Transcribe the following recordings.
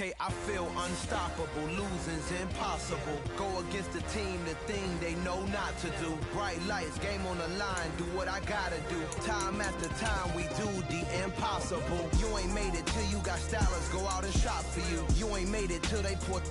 Okay, I feel unstoppable, losing's impossible. Go against the team, the thing they know not to do. Bright lights, game on the line, do what I gotta do. Time after time, we do the impossible. You ain't made it till you got stylists go out and shop for you. You ain't made it till they put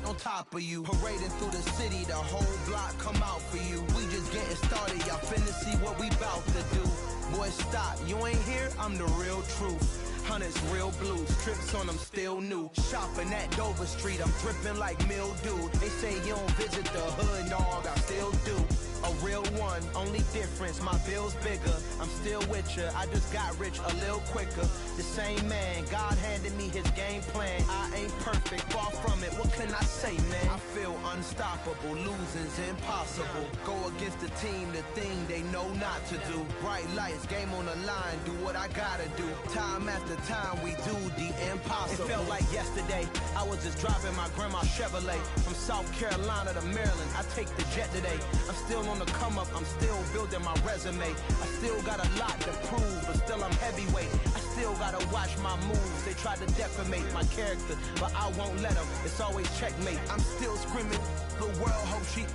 on top of you. Parading through the city, the whole block come out for you. We just getting started, y'all finna see what we bout to do. Boy, stop, you ain't here, I'm the real truth. Hundreds real blues, trips on them still new. Shopping at Dover Street, I'm dripping like mildew. They say you don't visit the hood, dog, I still do. A real one, only difference, my bill's bigger. I'm still with ya, I just got rich a little quicker. The same man, God handed me his game plan. I ain't perfect, far from it, what can I say, man? I feel unstoppable, losing's impossible. Go against the team, the thing they know not to do. Bright lights, game on the line, do what I gotta do. Time after time, we do the impossible. It felt like yesterday, I was just driving my grandma's Chevrolet. From South Carolina to Maryland, I take the jet today. I'm still on the come up, I'm still building my resume. I still got a lot to prove, but still I'm heavyweight. I still gotta watch my moves. They try to defamate my character, but I won't let them. It's always checkmate. I'm still screaming, the world hope she.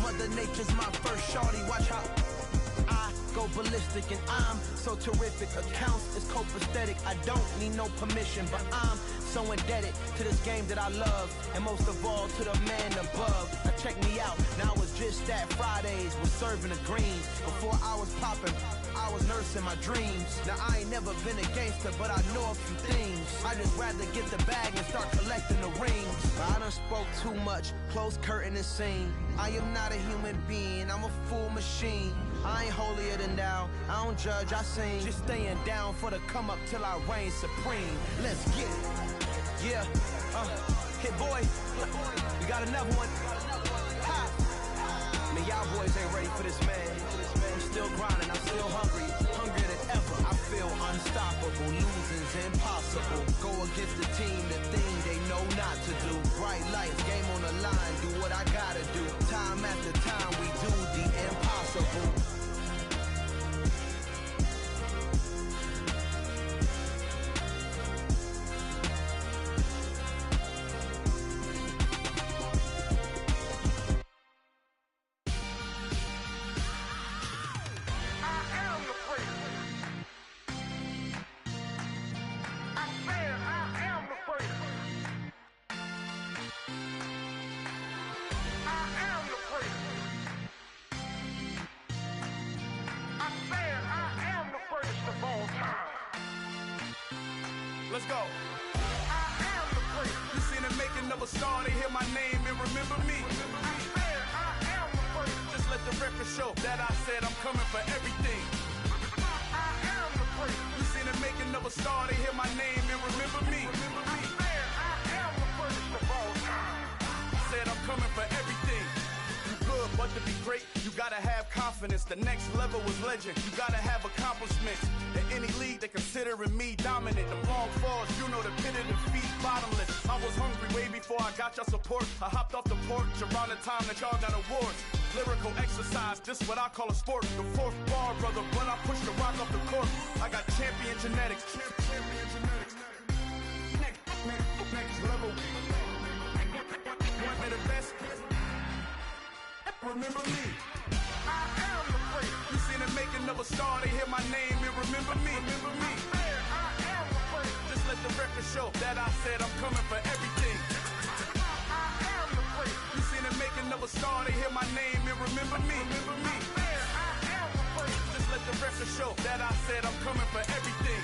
Mother Nature's my first shorty, watch how I go ballistic and I'm so terrific. Accounts is copacetic, I don't need no permission, but I'm so indebted to this game that I love, and most of all to the man above. Now check me out, now it's just that Fridays was serving the greens. Before I was popping, I was nursing my dreams. Now I ain't never been a gangster, but I know a few things. I just rather get the bag and start collecting the rings. But I done spoke too much, close curtain and scene. I am not a human being, I'm a full machine. I ain't holier than thou, I don't judge, I sing. Just staying down for the come up till I reign supreme. Let's get it. Yeah, hit boy, you got another one. Ha. Man, y'all boys ain't ready for this, man. I'm still grinding, I'm still hungry, hungrier than ever. I feel unstoppable, losing's impossible. Go against the team, the thing they know not to do. Bright lights, game on the line, do what I gotta do. Time after time, we do the impossible. Let's go. I am the prince. You seen the making of a star, they hear my name and remember me. I am the prince. Just let the record show that I said I'm coming for everything. I am the prince. You seen the making of a star, they hear my name and remember me. I am the prince of all time. Said I'm coming for everything. Good, but to be great, you gotta have confidence. The next level was legend, you gotta have accomplishments. In any league, they considering me dominant. The long falls, you know the pit of defeat, bottomless. I was hungry way before I got your support. I hopped off the porch around the time that y'all got awards. Lyrical exercise, this what I call a sport. The fourth bar, brother, when I push the rock off the court. I got champion genetics. Champion genetics. Next level. One of the best. Remember me. I am the prince. You seen the making of a star, they hear my name and remember me. Remember me. I am the prince. Just let the record show that I said I'm coming for everything. I am the prince. You seen the making of a star, they hear my name and remember me. Remember me. I am the prince. Just let the record show that I said I'm coming for everything.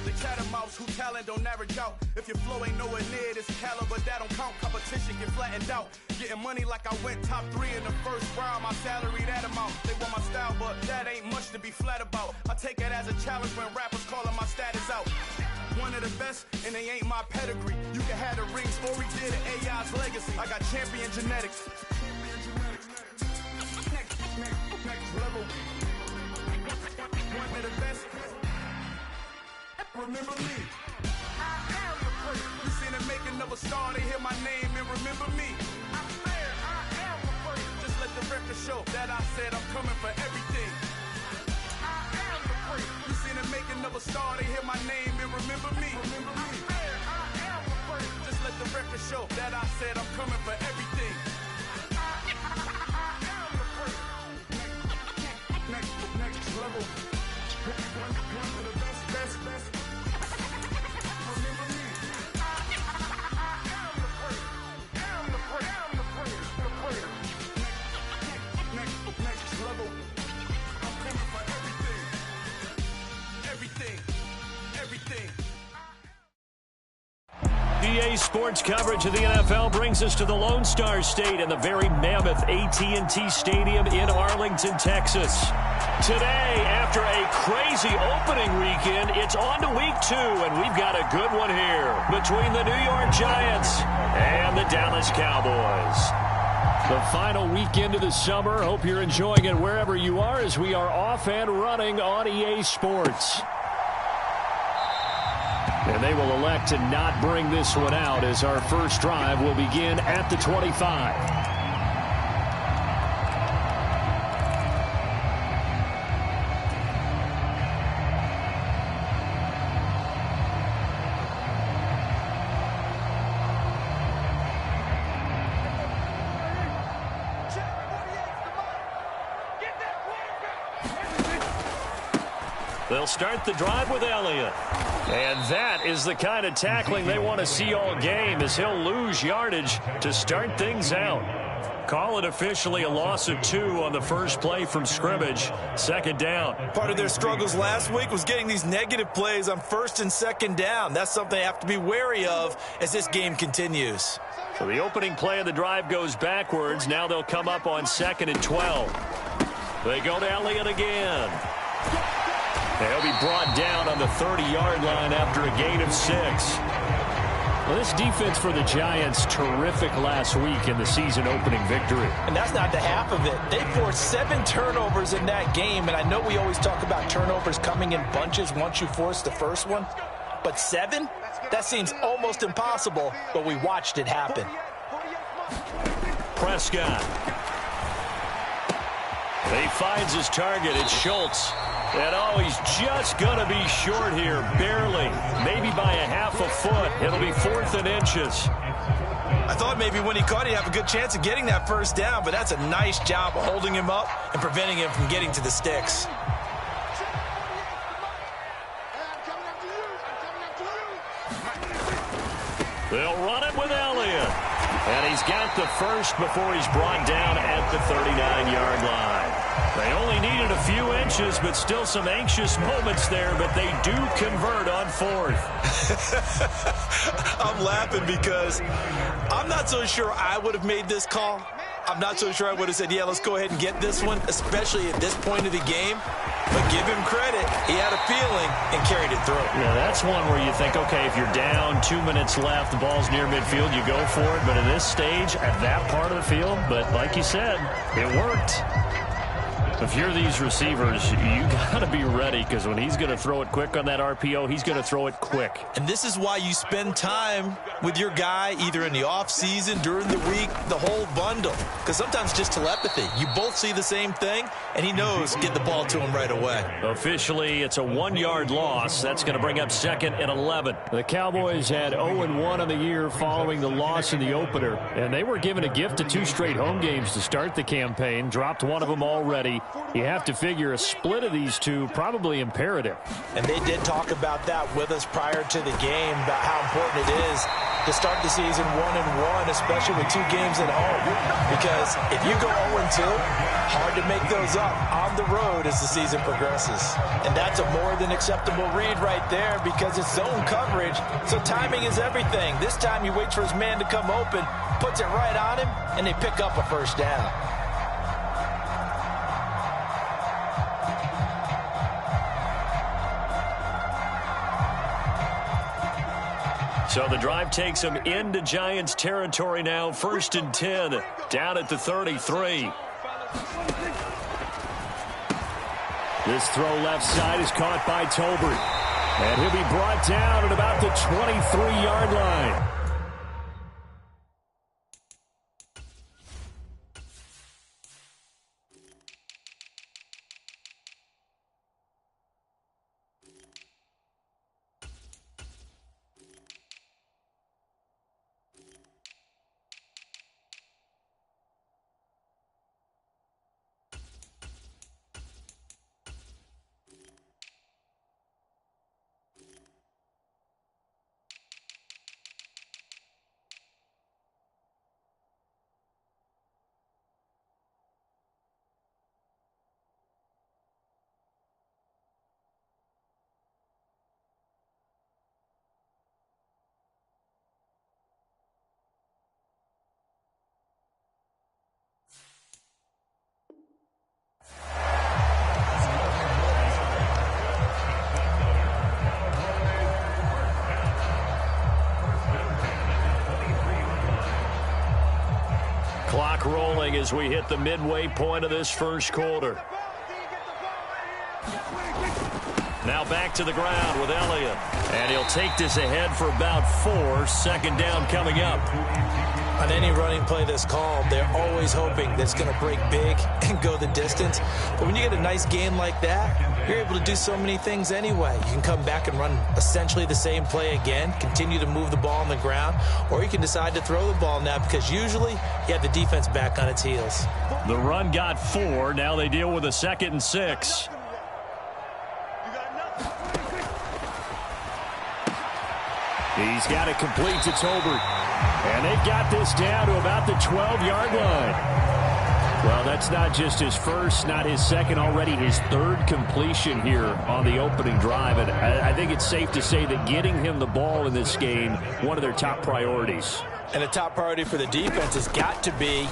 The catamounts who talent don't average out. If your flow ain't nowhere near this caliber, that don't count. Competition get flattened out. Getting money like I went top 3 in the first round. My salary that amount. They want my style, but that ain't much to be flat about. I take it as a challenge when rappers calling my status out. One of the best, and they ain't my pedigree. You can have the rings, or we did it, AI's legacy. I got champion genetics. Next level. One of the best. Remember me. I am the prince. You seen the making of a star, they hear my name and remember me. I am the prince. Just let the record show that I said I'm coming for everything. I am the prince. You seen the making of a star, they hear my name and remember me. I am EA Sports coverage of the NFL brings us to the Lone Star State and the very mammoth AT&T Stadium in Arlington, Texas. Today, after a crazy opening weekend, it's on to week 2, and we've got a good one here between the New York Giants and the Dallas Cowboys. The final weekend of the summer. Hope you're enjoying it wherever you are as we are off and running on EA Sports. And they will elect to not bring this one out as our first drive will begin at the 25. They'll start the drive with Elliott. And that is the kind of tackling they want to see all game as he'll lose yardage to start things out. Call it officially a loss of 2 on the first play from scrimmage. Second down. Part of their struggles last week was getting these negative plays on first and second down. That's something they have to be wary of as this game continues. So the opening play of the drive goes backwards. Now they'll come up on 2nd and 12. They go to Elliott again. They'll be brought down on the 30-yard line after a gain of 6. Well, this defense for the Giants, terrific last week in the season-opening victory. And that's not the half of it. They forced 7 turnovers in that game, and I know we always talk about turnovers coming in bunches once you force the first one, but 7? That seems almost impossible, but we watched it happen. Prescott. He finds his target. It's Schultz. And, he's just going to be short here, barely, maybe by a half a foot. It'll be 4th and inches. I thought maybe when he caught it, he'd have a good chance of getting that first down, but that's a nice job of holding him up and preventing him from getting to the sticks. They'll run it with Elliott. And he's got the first before he's brought down at the 39-yard line. They only needed a few inches, but still some anxious moments there, but they do convert on 4th. I'm laughing because I'm not so sure I would have made this call. I'm not so sure I would have said, yeah, let's go ahead and get this one, especially at this point of the game. But give him credit. He had a feeling and carried it through. Yeah, that's one where you think, okay, if you're down, 2 minutes left, the ball's near midfield, you go for it. But in this stage, at that part of the field, but like you said, it worked. If you're these receivers, you got to be ready because when he's going to throw it quick on that RPO, he's going to throw it quick. And this is why you spend time with your guy either in the offseason, during the week, the whole bundle. Because sometimes just telepathy. You both see the same thing, and he knows get the ball to him right away. Officially, it's a 1-yard loss. That's going to bring up 2nd and 11. The Cowboys had 0-1 on the year following the loss in the opener, and they were given a gift of 2 straight home games to start the campaign. Dropped one of them already. You have to figure a split of these two probably imperative. And they did talk about that with us prior to the game, about how important it is to start the season 1-1, especially with 2 games at home. Because if you go 0-2, hard to make those up on the road as the season progresses. And that's a more than acceptable read right there because it's zone coverage, so timing is everything. This time he waits for his man to come open, puts it right on him, and they pick up a first down. So the drive takes them into Giants territory now. 1st and 10, down at the 33. This throw left side is caught by Tolbert. And he'll be brought down at about the 23-yard line. Clock rolling as we hit the midway point of this first quarter. Now back to the ground with Elliott. And he'll take this ahead for about 4. Second down coming up. On any running play that's called, they're always hoping that it's going to break big and go the distance. But when you get a nice game like that, you're able to do so many things anyway. You can come back and run essentially the same play again, continue to move the ball on the ground, or you can decide to throw the ball now because usually you have the defense back on its heels. The run got 4. Now they deal with a 2nd and 6. He's got it complete to Tolbert. And they've got this down to about the 12-yard line. Well, that's not just his first, not his second, already his 3rd completion here on the opening drive. And I think it's safe to say that getting him the ball in this game, one of their top priorities. And a top priority for the defense has got to be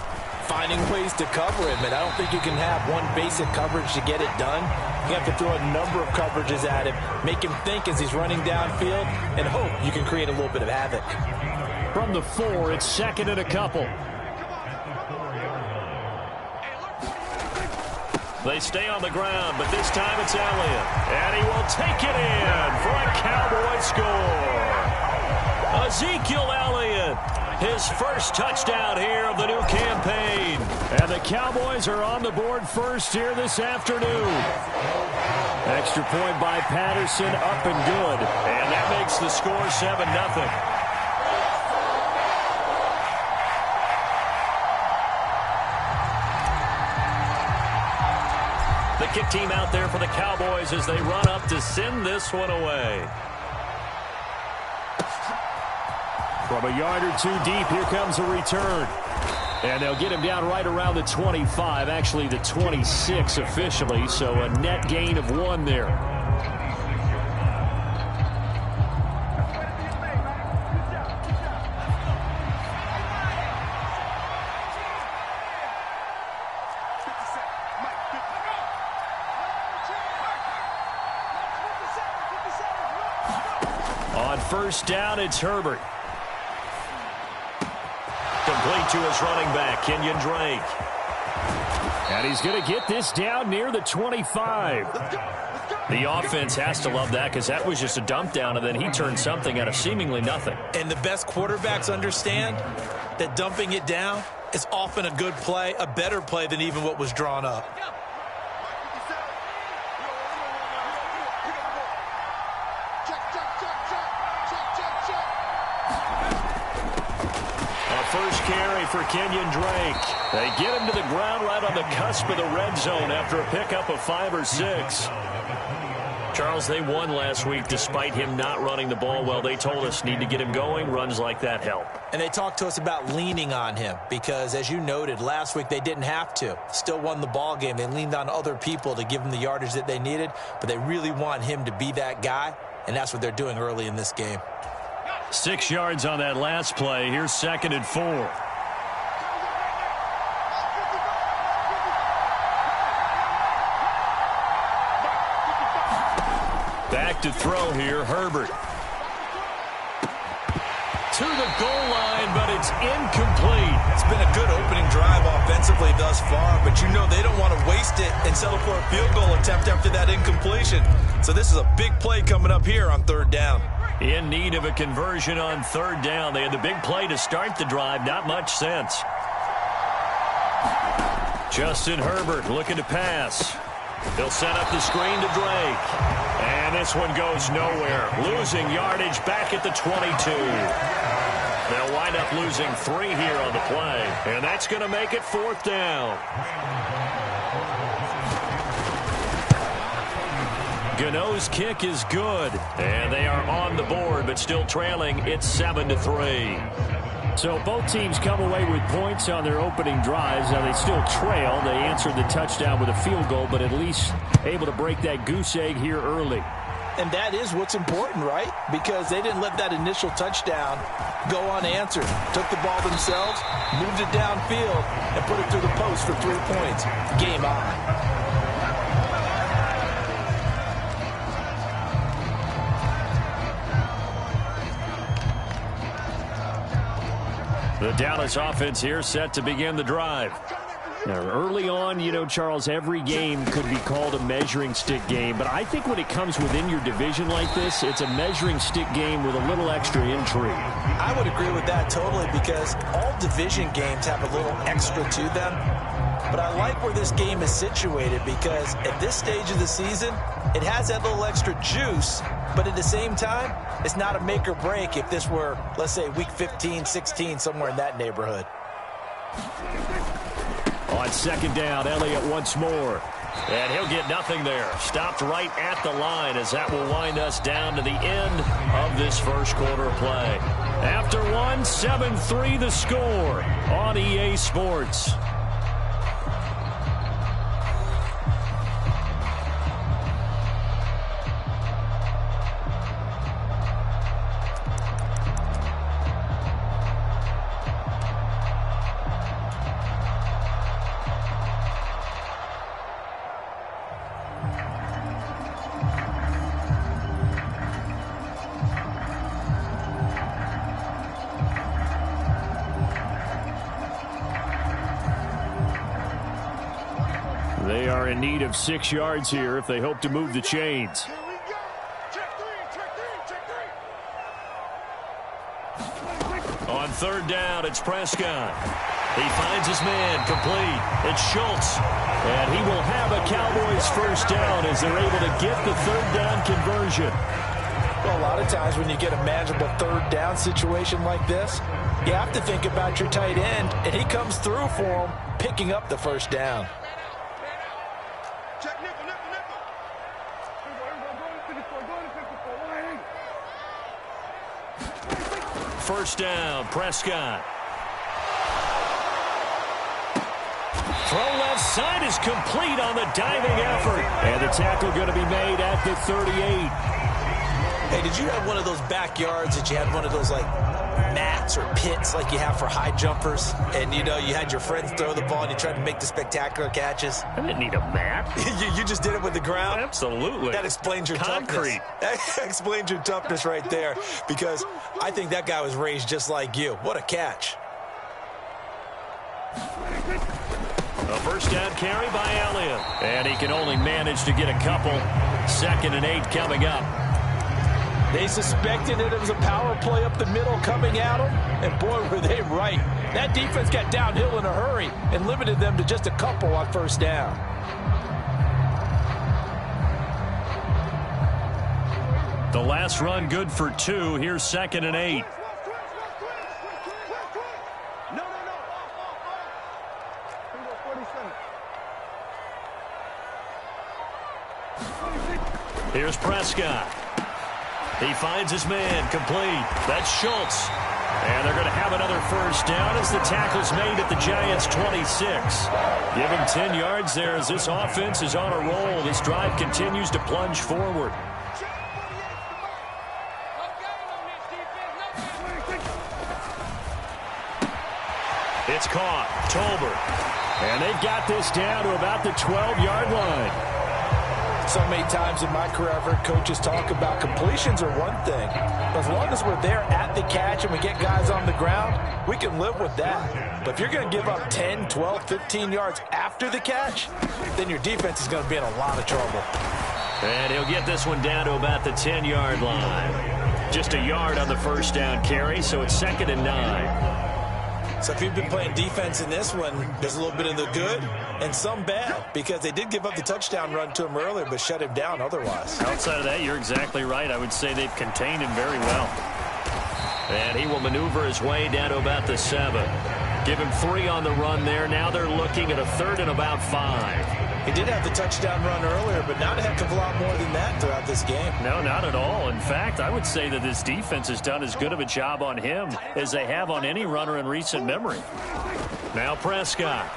finding ways to cover him. And I don't think you can have one basic coverage to get it done. You have to throw a number of coverages at him, make him think as he's running downfield, and hope you can create a little bit of havoc. From the 4, it's 2nd and a couple. They stay on the ground, but this time it's Elliott. And he will take it in for a Cowboy score. Ezekiel Elliott, his first touchdown here of the new campaign. And the Cowboys are on the board first here this afternoon. Extra point by Patterson, up and good. And that makes the score 7-0. The kick team out there for the Cowboys as they run up to send this one away. From a yard or 2 deep, here comes a return. And they'll get him down right around the 25, actually the 26 officially, so a net gain of 1 there. On first down, it's Herbert. Complete to his running back, Kenyon Drake. And he's going to get this down near the 25. The offense has to love that because that was just a dump down, and then he turned something out of seemingly nothing. And the best quarterbacks understand that dumping it down is often a good play, a better play than even what was drawn up. First carry for Kenyon Drake. They get him to the ground right on the cusp of the red zone after a pickup of 5 or 6. Charles, they won last week despite him not running the ball well. They told us need to get him going. Runs like that help. And they talked to us about leaning on him because, as you noted, last week they didn't have to. Still won the ball game. They leaned on other people to give them the yardage that they needed, but they really want him to be that guy, and that's what they're doing early in this game. 6 yards on that last play. Here's 2nd and 4. Back to throw here, Herbert. To the goal line, but it's incomplete. It's been a good opening drive offensively thus far, but you know they don't want to waste it and settle for a field goal attempt after that incompletion. So this is a big play coming up here on 3rd down. In need of a conversion on 3rd down. They had the big play to start the drive. Not much sense. Justin Herbert looking to pass. He'll set up the screen to Drake. And this one goes nowhere. Losing yardage back at the 22. They'll wind up losing 3 here on the play. And that's going to make it 4th down. Gano's kick is good, and they are on the board, but still trailing. It's 7-3. So both teams come away with points on their opening drives. Now they still trail. They answered the touchdown with a field goal, but at least able to break that goose egg here early. And that is what's important, right? Because they didn't let that initial touchdown go unanswered. Took the ball themselves, moved it downfield, and put it through the post for 3 points. Game on. The Dallas offense here set to begin the drive. Now, early on, you know, Charles, every game could be called a measuring stick game, but I think when it comes within your division like this, it's a measuring stick game with a little extra intrigue. I would agree with that totally, because all division games have a little extra to them. But I like where this game is situated, because at this stage of the season, it has that little extra juice, but at the same time, it's not a make or break if this were, let's say, week 15, 16, somewhere in that neighborhood. On second down, Elliott once more. And he'll get nothing there. Stopped right at the line, as that will wind us down to the end of this first quarter play. After one, 7-3 the score on EA Sports. They are in need of 6 yards here if they hope to move the chains. On third down, it's Prescott. He finds his man complete. It's Schultz. And he will have a Cowboys first down as they're able to get the third down conversion. Well, a lot of times when you get a manageable third down situation like this, you have to think about your tight end, and he comes through for him, picking up the first down. First down, Prescott. Throw left side is complete on the diving effort. And the tackle going to be made at the 38. Hey, did you have one of those backyards that you had one of those, like, mats or pits like you have for high jumpers? And, you know, you had your friends throw the ball and you tried to make the spectacular catches? I didn't need a mat. you just did it with the ground? Absolutely. That explains your concrete. Toughness. That explains your toughness right there, because I think that guy was raised just like you. What a catch. A first down carry by Elliott. And he can only manage to get a couple. 2nd and 8 coming up. They suspected that it was a power play up the middle coming at them, and boy, were they right. That defense got downhill in a hurry and limited them to just a couple on first down. The last run good for 2. Here's 2nd and 8. Here's Prescott. He finds his man complete. That's Schultz. And they're going to have another first down as the tackle's made at the Giants' 26. Give him 10 yards there as this offense is on a roll. This drive continues to plunge forward. It's caught. Tolbert. And they've got this down to about the 12-yard line. So many times in my career, I've heard coaches talk about completions are one thing. As long as we're there at the catch and we get guys on the ground, we can live with that. But if you're going to give up 10, 12, 15 yards after the catch, then your defense is going to be in a lot of trouble. And he'll get this one down to about the 10-yard line. Just a yard on the first down carry, so it's 2nd and 9. So if you've been playing defense in this one, there's a little bit of the good and some bad, because they did give up the touchdown run to him earlier but shut him down otherwise. Outside of that, you're exactly right. I would say they've contained him very well. And he will maneuver his way down to about the 7. Give him 3 on the run there. Now they're looking at a 3rd and about 5. He did have the touchdown run earlier, but not a heck of a lot more than that throughout this game. No, not at all. In fact, I would say that this defense has done as good of a job on him as they have on any runner in recent memory. Now Prescott.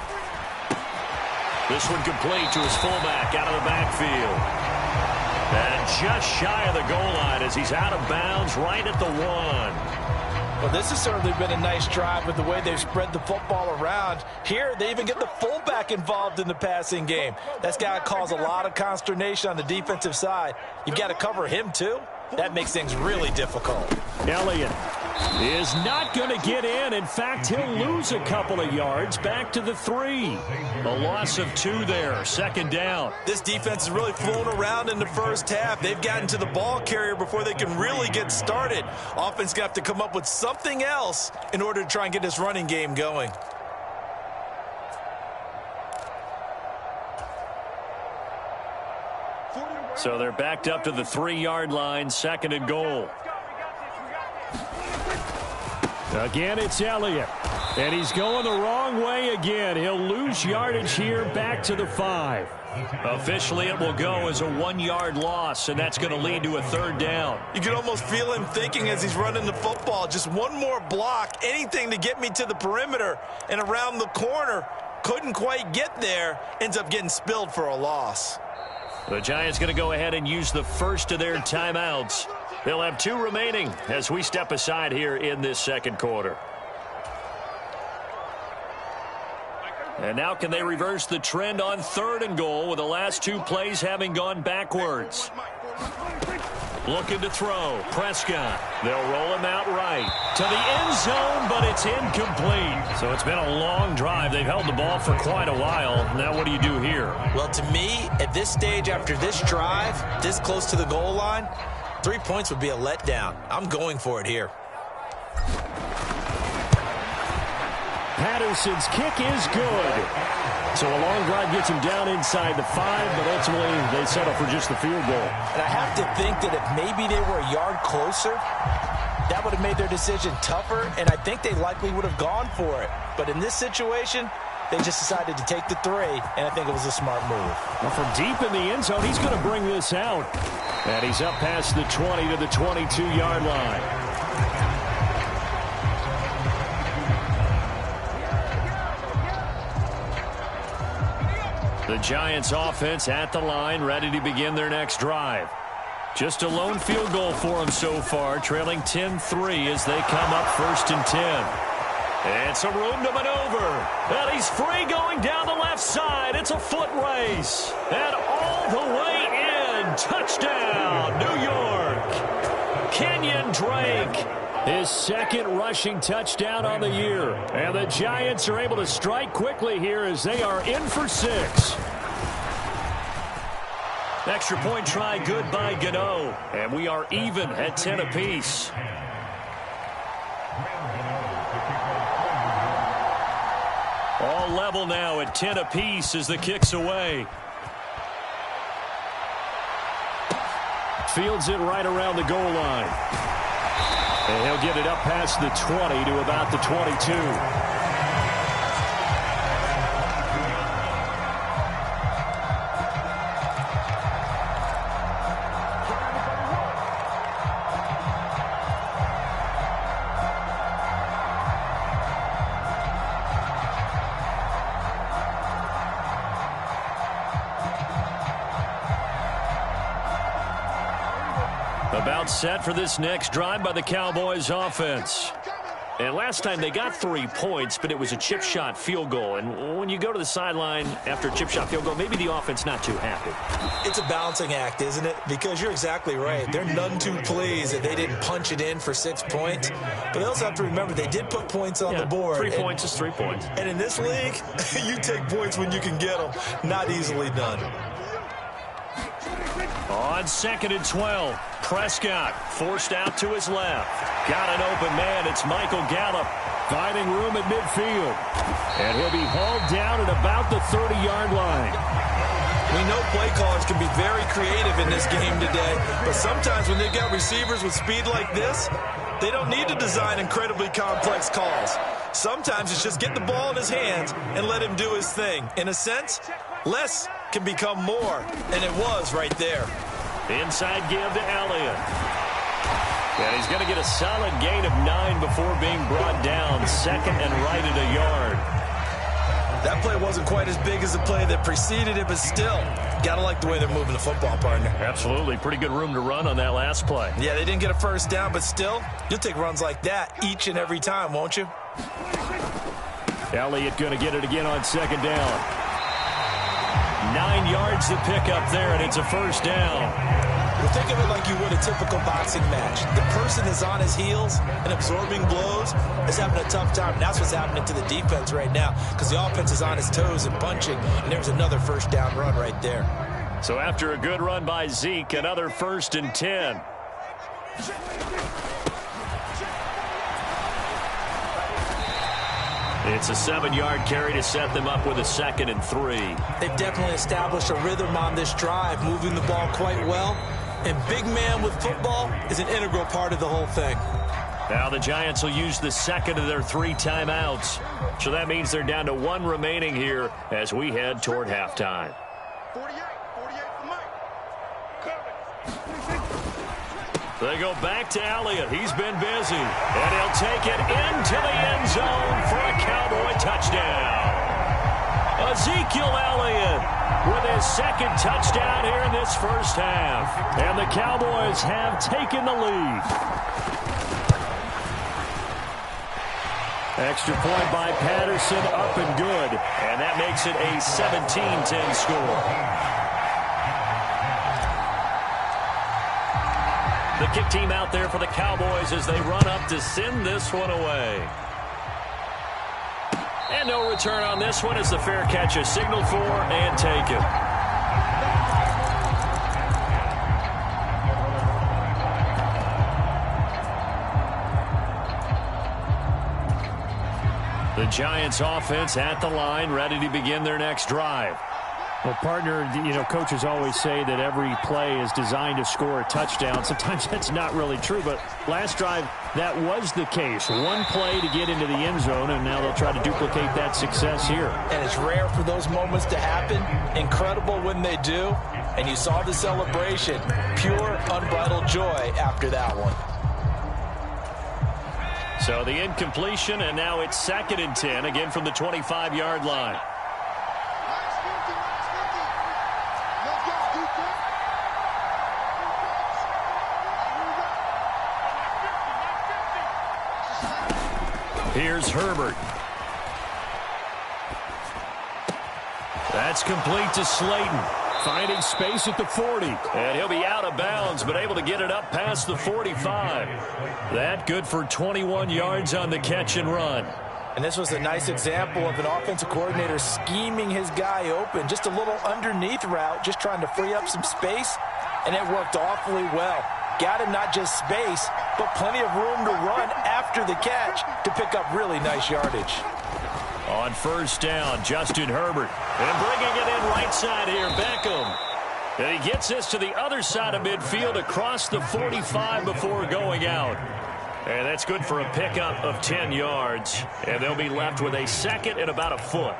This one complete to his fullback out of the backfield. And just shy of the goal line as he's out of bounds right at the 1. Well, this has certainly been a nice drive with the way they've spread the football around. Here, they even get the fullback involved in the passing game. That's got to cause a lot of consternation on the defensive side. You've got to cover him, too. That makes things really difficult. Elliott is not going to get in. In fact, he'll lose a couple of yards back to the 3. A loss of 2 there, second down. This defense is really flown around in the first half. They've gotten to the ball carrier before they can really get started. Offense got to come up with something else in order to try and get this running game going. So they're backed up to the 3-yard line, second and goal. Again, it's Elliott. And he's going the wrong way again. He'll lose yardage here back to the 5. Officially, it will go as a 1-yard loss, and that's going to lead to a third down. You can almost feel him thinking as he's running the football, just one more block, anything to get me to the perimeter and around the corner. Couldn't quite get there, ends up getting spilled for a loss. The Giants going to go ahead and use the first of their timeouts. They'll have 2 remaining as we step aside here in this second quarter. And now can they reverse the trend on third and goal with the last 2 plays having gone backwards? Looking to throw. Prescott. They'll roll him out right to the end zone, but it's incomplete. So it's been a long drive. They've held the ball for quite a while. Now what do you do here? Well, to me, at this stage after this drive, this close to the goal line, 3 points would be a letdown. I'm going for it here. Patterson's kick is good. So a long drive gets him down inside the 5, but ultimately they settle for just the field goal. And I have to think that if maybe they were a yard closer, that would have made their decision tougher, and I think they likely would have gone for it. But in this situation, they just decided to take the 3, and I think it was a smart move. Well, from deep in the end zone, he's going to bring this out. And he's up past the 20 to the 22-yard line. The Giants offense at the line, ready to begin their next drive. Just a lone field goal for them so far, trailing 10-3 as they come up 1st and 10. And some room to maneuver. And he's free going down the left side. It's a foot race. And all the way in. Touchdown, New York. Kenyon Drake. His second rushing touchdown on the year. And the Giants are able to strike quickly here as they are in for 6. Extra point try good by Gano. And we are even at 10 apiece. All level now at 10 apiece as the kick's away. Fields it right around the goal line. And he'll get it up past the 20 to about the 22. About set for this next drive by the Cowboys offense. And last time they got 3 points, but it was a chip shot field goal. And when you go to the sideline after a chip shot field goal, maybe the offense not too happy. It's a balancing act, isn't it? Because you're exactly right. They're none too pleased that they didn't punch it in for 6 points. But they also have to remember they did put points on the board. 3 points is 3 points. And in this league, you take points when you can get them. Not easily done. On 2nd and 12, Prescott forced out to his left. Got an open man. It's Michael Gallup finding room at midfield. And he'll be hauled down at about the 30-yard line. We know play callers can be very creative in this game today, but sometimes when they've got receivers with speed like this, they don't need to design incredibly complex calls. Sometimes it's just get the ball in his hands and let him do his thing. In a sense, less can become more, and it was right there. Inside give to Elliott. And he's going to get a solid gain of 9 before being brought down. 2nd and right at a yard. That play wasn't quite as big as the play that preceded it, but still, got to like the way they're moving the football, partner. Absolutely. Pretty good room to run on that last play. Yeah, they didn't get a first down, but still, you'll take runs like that each and every time, won't you? Elliott going to get it again on 2nd down. 9 yards to pick up there, and it's a first down. Well, Think of it like you would a typical boxing match. The person is on his heels and absorbing blows is having a tough time. And that's what's happening to the defense right now because the offense is on his toes and punching, and there's another first down run right there. So after a good run by Zeke, another 1st and 10. It's a 7-yard carry to set them up with a 2nd and 3. They've definitely established a rhythm on this drive, moving the ball quite well. And big man with football is an integral part of the whole thing. Now the Giants will use the 2nd of their 3 timeouts. So that means they're down to 1 remaining here as we head toward halftime. 48 for Mike. They go back to Elliott. He's been busy. And he'll take it into the end zone for a Cowboy touchdown. Ezekiel Elliott with his 2nd touchdown here in this first half. And the Cowboys have taken the lead. Extra point by Patterson, up and good. And that makes it a 17-10 score. The kick team out there for the Cowboys as they run up to send this one away. And no return on this one as the fair catch is signaled for and taken. The Giants offense at the line, ready to begin their next drive. Well, partner, coaches always say that every play is designed to score a touchdown. Sometimes that's not really true, but last drive, that was the case. One play to get into the end zone, and now they'll try to duplicate that success here. And it's rare for those moments to happen. Incredible when they do. And you saw the celebration. Pure, unbridled joy after that one. So the incompletion, and now it's 2nd and 10, again from the 25-yard line. Here's Herbert. That's complete to Slayton. Finding space at the 40. And he'll be out of bounds, but able to get it up past the 45. That good for 21 yards on the catch and run. And this was a nice example of an offensive coordinator scheming his guy open. Just a little underneath route, just trying to free up some space. And it worked awfully well. Got him not just space, but plenty of room to run after the catch to pick up really nice yardage. On first down, Justin Herbert. And bringing it in right side here, Beckham. And he gets this to the other side of midfield across the 45 before going out. And that's good for a pickup of 10 yards. And they'll be left with a 2nd and about a foot.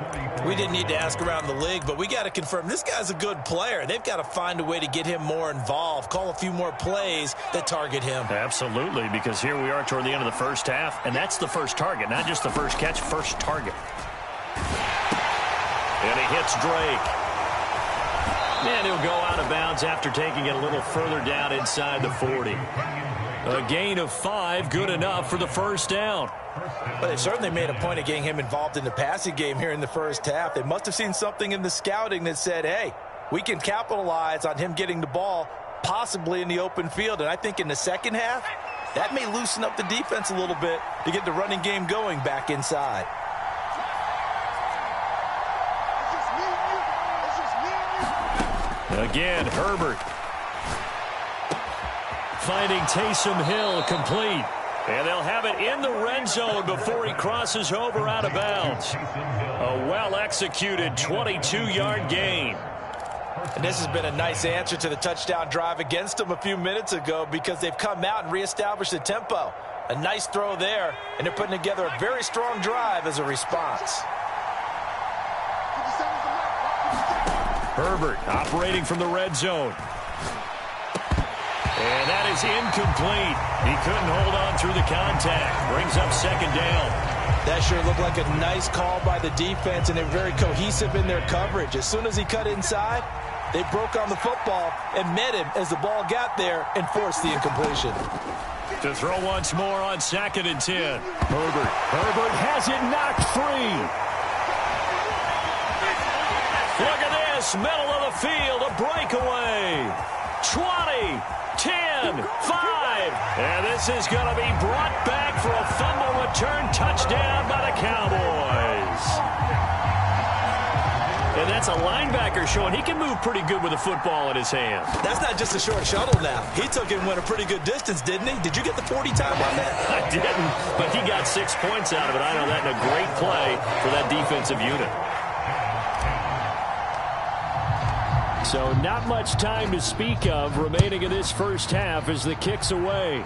We didn't need to ask around the league, but we got to confirm this guy's a good player. They've got to find a way to get him more involved, call a few more plays that target him. Absolutely, because here we are toward the end of the first half, and that's the first target, not just the first catch, first target. And he hits Drake. And he'll go out of bounds after taking it a little further down inside the 40. A gain of 5, good enough for the first down. But they certainly made a point of getting him involved in the passing game here in the first half. They must have seen something in the scouting that said, hey, we can capitalize on him getting the ball possibly in the open field. And I think in the second half, that may loosen up the defense a little bit to get the running game going back inside. Again, Herbert. Finding Taysom Hill complete. And they'll have it in the red zone before he crosses over out of bounds. A well-executed 22-yard gain. And this has been a nice answer to the touchdown drive against them a few minutes ago because they've come out and reestablished the tempo. A nice throw there, and they're putting together a very strong drive as a response. Herbert operating from the red zone. And that is incomplete. He couldn't hold on through the contact. Brings up 2nd down. That sure looked like a nice call by the defense, and they're very cohesive in their coverage. As soon as he cut inside, they broke on the football and met him as the ball got there and forced the incompletion. To throw once more on 2nd and 10. Herbert has it knocked free. Look at this, middle of the field, a breakaway. 20, 10, 5. And this is going to be brought back for a fumble return touchdown by the Cowboys. And that's a linebacker showing he can move pretty good with a football in his hand. That's not just a short shuttle now. He took it and went a pretty good distance, didn't he? Did you get the 40 time on that? I didn't, but he got 6 points out of it. I know that in a great play for that defensive unit. So not much time to speak of remaining in this first half as the kick's away.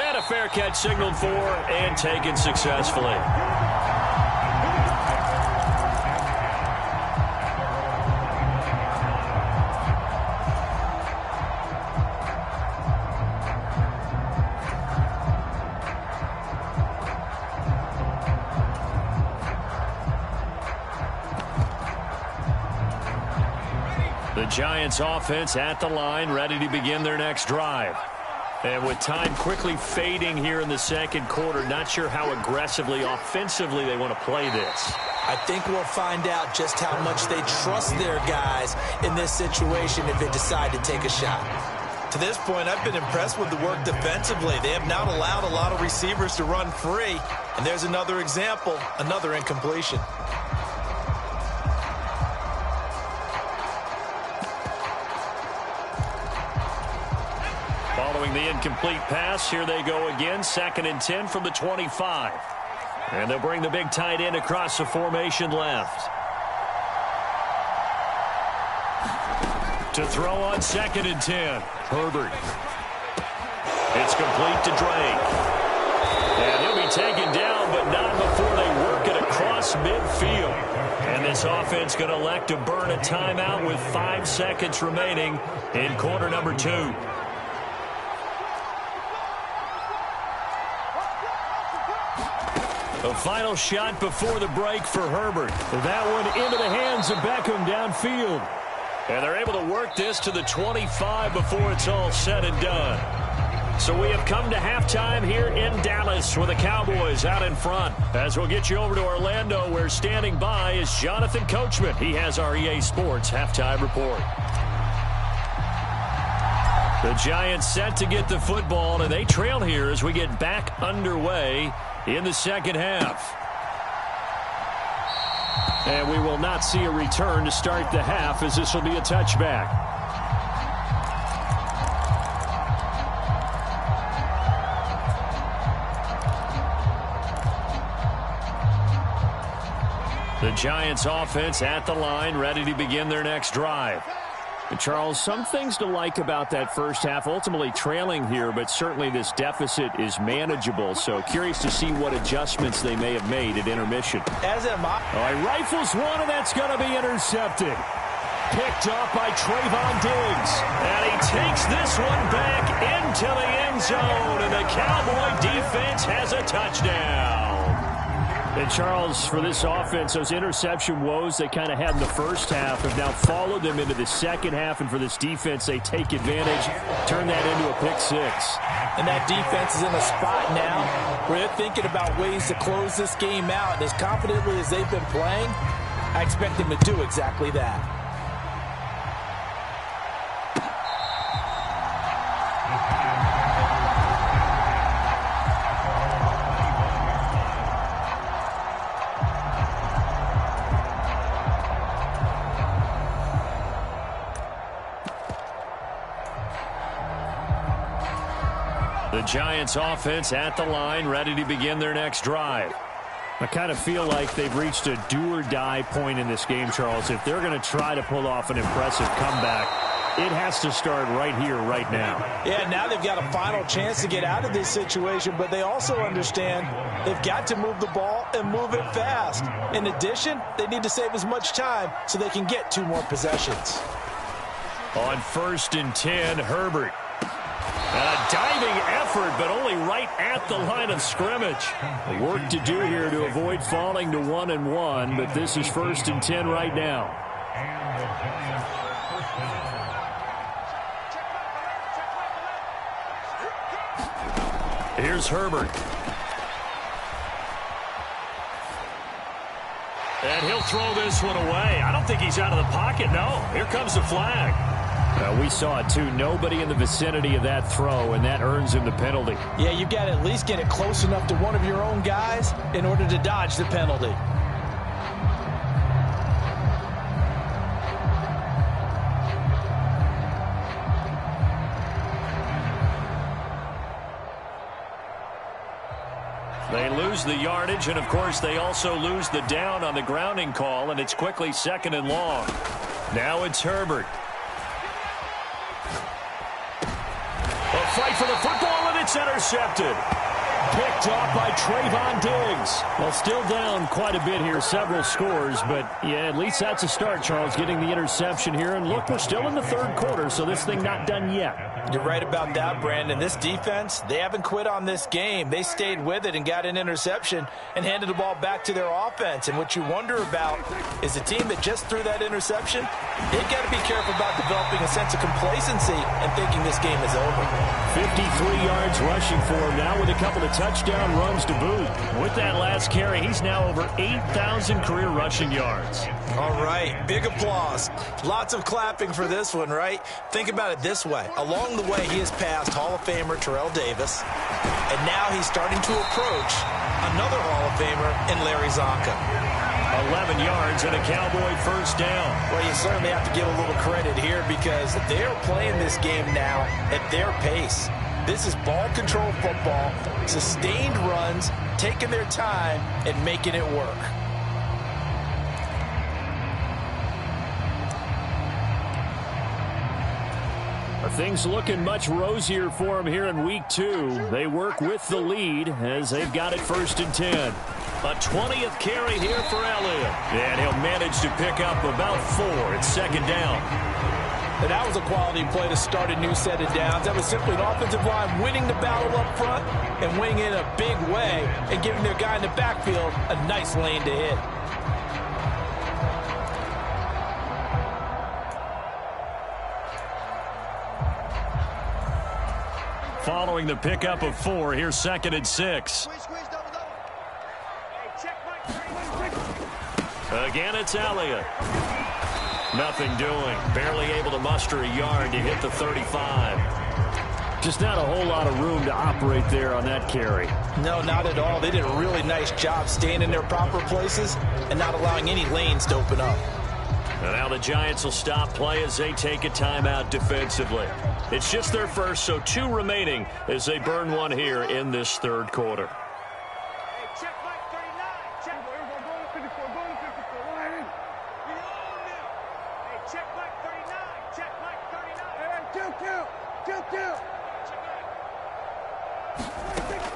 And a fair catch signaled for and taken successfully. The Giants offense at the line, ready to begin their next drive. And with time quickly fading here in the second quarter, not sure how aggressively, offensively they want to play this. I think we'll find out just how much they trust their guys in this situation if they decide to take a shot. To this point, I've been impressed with the work defensively. They have not allowed a lot of receivers to run free. And there's another example, another incompletion. Following the incomplete pass, here they go again. 2nd and 10 from the 25. And they'll bring the big tight end across the formation left. To throw on 2nd and 10. Herbert. It's complete to Drake. And he'll be taken down, but not before they work it across midfield. And this offense going to elect to burn a timeout with 5 seconds remaining in quarter number 2. A final shot before the break for Herbert. That one into the hands of Beckham downfield. And they're able to work this to the 25 before it's all said and done. So we have come to halftime here in Dallas with the Cowboys out in front. As we'll get you over to Orlando, where standing by is Jonathan Coachman. He has our EA Sports halftime report. The Giants set to get the football, and they trail here as we get back underway in the second half. And we will not see a return to start the half, as this will be a touchback. The Giants offense at the line, ready to begin their next drive. And Charles, some things to like about that first half, ultimately trailing here, but certainly this deficit is manageable. So curious to see what adjustments they may have made at intermission. As am I. All right, rifles one, and that's going to be intercepted. Picked up by Trayvon Diggs. And he takes this one back into the end zone, and the Cowboy defense has a touchdown. And Charles, for this offense, those interception woes they kind of had in the first half have now followed them into the second half. And for this defense, they take advantage, turn that into a pick six. And that defense is in a spot now where they're thinking about ways to close this game out. And as confidently as they've been playing, I expect them to do exactly that. The Giants offense at the line, ready to begin their next drive. I kind of feel like they've reached a do-or-die point in this game, Charles. If they're going to try to pull off an impressive comeback, it has to start right here, right now. Yeah, now they've got a final chance to get out of this situation, but they also understand they've got to move the ball and move it fast. In addition, they need to save as much time so they can get 2 more possessions. On 1st and 10, Herbert. And a diving effort, but only right at the line of scrimmage. Work to do here to avoid falling to 1-1, but this is 1st and 10 right now. Here's Herbert. And he'll throw this one away. I don't think he's out of the pocket, no. Here comes the flag. We saw it, too. Nobody in the vicinity of that throw, and that earns him the penalty. Yeah, you've got to at least get it close enough to one of your own guys in order to dodge the penalty. They lose the yardage, and, of course, they also lose the down on the grounding call, and it's quickly 2nd and long. Now it's Herbert. A fight for the football, and it's intercepted. Picked off by Trayvon Diggs. Well, still down quite a bit here, several scores, but, yeah, at least that's a start, Charles, getting the interception here. And, look, we're still in the 3rd quarter, so this thing not done yet. You're right about that, Brandon. This defense, they haven't quit on this game. They stayed with it and got an interception and handed the ball back to their offense. And what you wonder about is a team that just threw that interception, they've got to be careful about developing a sense of complacency and thinking this game is over. 53 yards rushing for him now with a couple of touchdown runs to boot. With that last carry, he's now over 8,000 career rushing yards. All right, big applause. Lots of clapping for this one, right? Think about it this way. Along the way, he has passed Hall of Famer Terrell Davis, and now he's starting to approach another Hall of Famer in Larry Zonka. 11 yards and a Cowboy first down. Well, you certainly have to give a little credit here because they're playing this game now at their pace. This is ball control football, sustained runs, taking their time and making it work. Things looking much rosier for him here in week 2. They work with the lead as they've got it 1st and 10. A 20th carry here for Elliott. And he'll manage to pick up about 4. It's 2nd down. And that was a quality play to start a new set of downs. That was simply an offensive line winning the battle up front and winning in a big way and giving their guy in the backfield a nice lane to hit. Following the pickup of 4, here's 2nd and 6. Again, it's Elliott. Nothing doing. Barely able to muster a yard to hit the 35. Just not a whole lot of room to operate there on that carry. No, not at all. They did a really nice job staying in their proper places and not allowing any lanes to open up. And now the Giants will stop play as they take a timeout defensively. It's just their first, so 2 remaining as they burn one here in this 3rd quarter.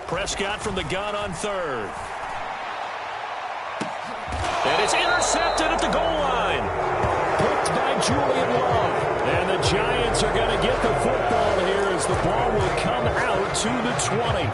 Prescott from the gun on 3rd. And it's intercepted at the goal line. Picked by Julian Love. And the Giants are going to get the football here as the ball will come out to the 20.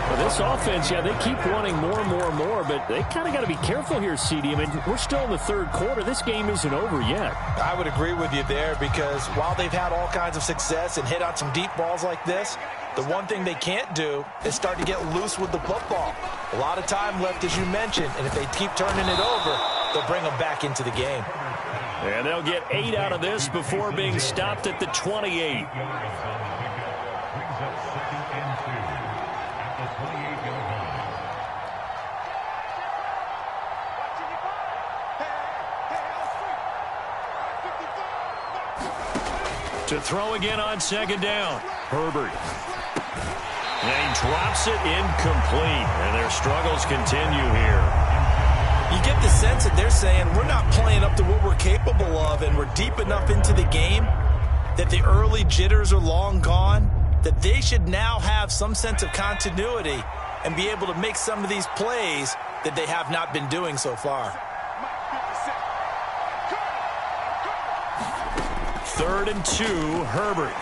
Well, this offense, yeah, they keep wanting more and more and more, but they kind of got to be careful here, CD. I mean, we're still in the 3rd quarter. This game isn't over yet. I would agree with you there because while they've had all kinds of success and hit on some deep balls like this, the one thing they can't do is start to get loose with the football. A lot of time left, as you mentioned, and if they keep turning it over, they'll bring them back into the game. And they'll get 8 out of this before being stopped at the 28. To throw again on 2nd down. Herbert. And he drops it incomplete. And their struggles continue here. You get the sense that they're saying we're not playing up to what we're capable of and we're deep enough into the game that the early jitters are long gone, that they should now have some sense of continuity and be able to make some of these plays that they have not been doing so far. 3rd and 2, Herbert.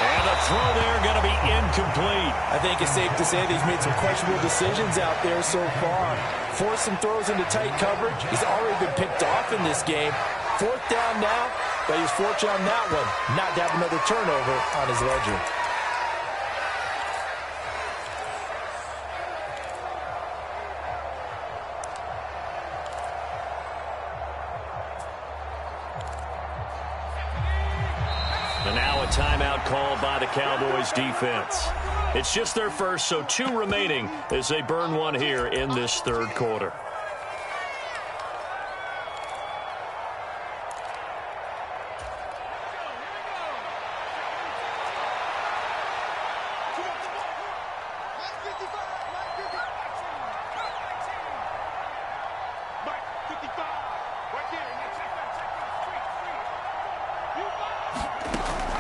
And the throw there going to be incomplete. I think it's safe to say that he's made some questionable decisions out there so far. Forced some throws into tight coverage. He's already been picked off in this game. 4th down now, but he's fortunate on that one not to have another turnover on his ledger. timeout called by the Cowboys defense. It's just their first, so 2 remaining as they burn one here in this third quarter.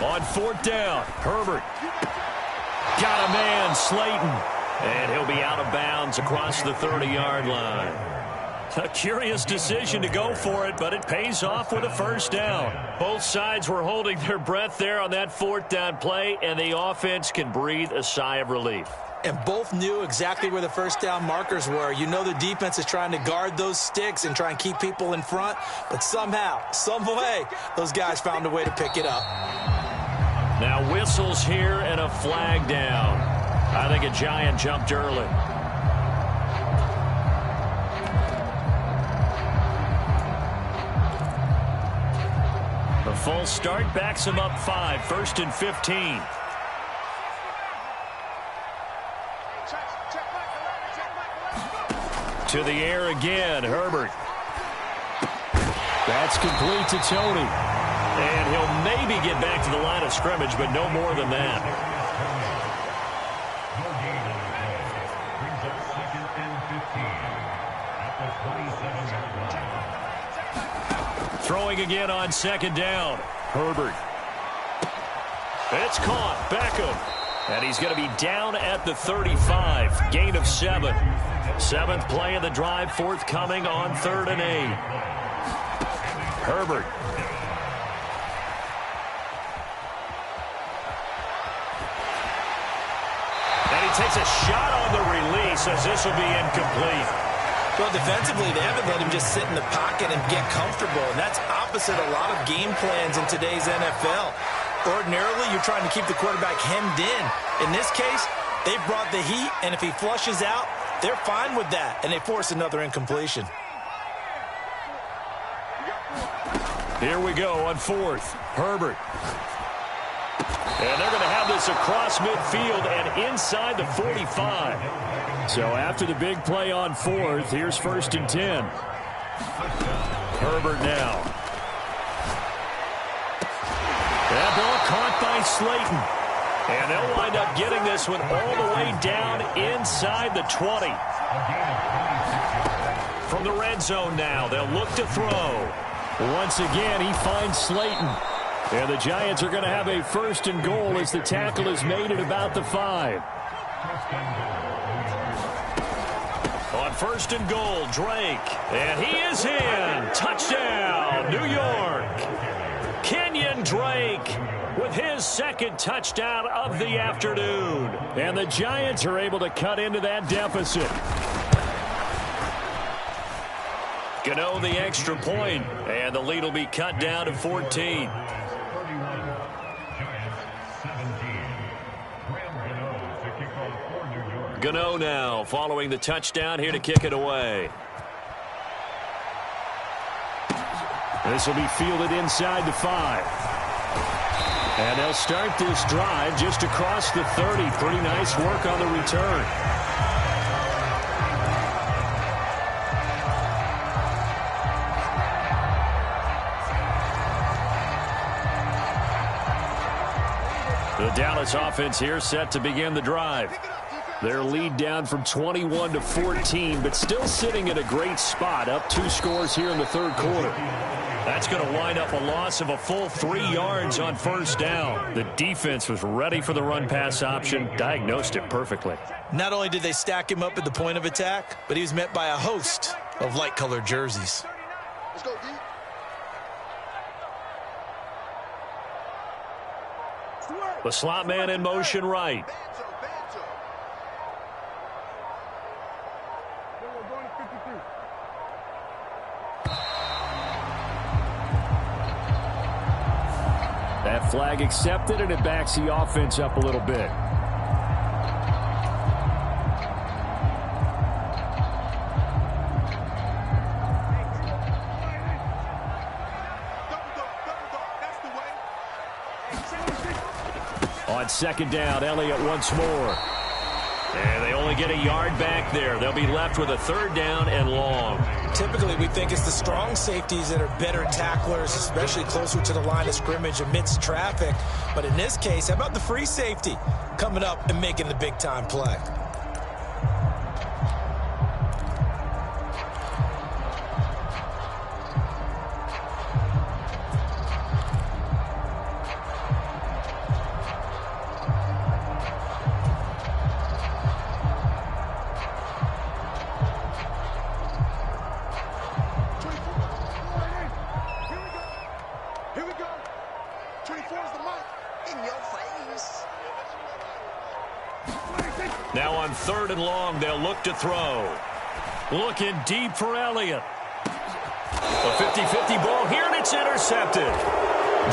On 4th down, Herbert. Got a man, Slayton. And he'll be out of bounds across the 30-yard line. A curious decision to go for it, but it pays off with a first down. Both sides were holding their breath there on that 4th down play, and the offense can breathe a sigh of relief. And both knew exactly where the first down markers were. You know the defense is trying to guard those sticks and try and keep people in front, but somehow, some way, those guys found a way to pick it up. Now whistles here and a flag down. I think a Giant jumped early. A false start backs him up 5, 1st and 15. To the air again, Herbert. That's complete to Tony. And he'll maybe get back to the line of scrimmage, but no more than that. Throwing again on 2nd down. Herbert. It's caught. Beckham. And he's going to be down at the 35. Gain of 7. 7th play of the drive forthcoming on 3rd and 8. Herbert. And he takes a shot on the release as this will be incomplete. Well, defensively, they haven't let him just sit in the pocket and get comfortable, and that's opposite a lot of game plans in today's NFL. Ordinarily, you're trying to keep the quarterback hemmed in. In this case, they brought the heat, and if he flushes out, they're fine with that, and they force another incompletion. Here we go on 4th. Herbert. And they're going to have this across midfield and inside the 45. So after the big play on 4th, here's 1st and 10. Herbert now. That ball caught by Slayton. And they'll wind up getting this one all the way down inside the 20. From the red zone now, they'll look to throw. Once again, he finds Slayton. And the Giants are going to have a 1st and goal as the tackle is made at about the 5. On 1st and goal, Drake. And he is in. Touchdown, New York. Kenyon Drake with his 2nd touchdown of the afternoon. And the Giants are able to cut into that deficit. Gano the extra point, and the lead will be cut down to 14. Gano now following the touchdown here to kick it away. This will be fielded inside the 5. And they'll start this drive just across the 30. Pretty nice work on the return. The Dallas offense here set to begin the drive. Their lead down from 21 to 14, but still sitting at a great spot, up 2 scores here in the 3rd quarter. That's going to wind up a loss of a full 3 yards on 1st down. The defense was ready for the run-pass option, diagnosed it perfectly. Not only did they stack him up at the point of attack, but he was met by a host of light-colored jerseys. Let's go, D. The slot man in motion right. That flag accepted, and it backs the offense up a little bit. On second down, Elliott once more. And they only get a yard back there. They'll be left with a third down and long. Typically, we think it's the strong safeties that are better tacklers, especially closer to the line of scrimmage amidst traffic. But in this case, how about the free safety coming up and making the big-time play? Now on third and long, they'll look to throw. Looking deep for Elliott. A 50-50 ball here, and it's intercepted.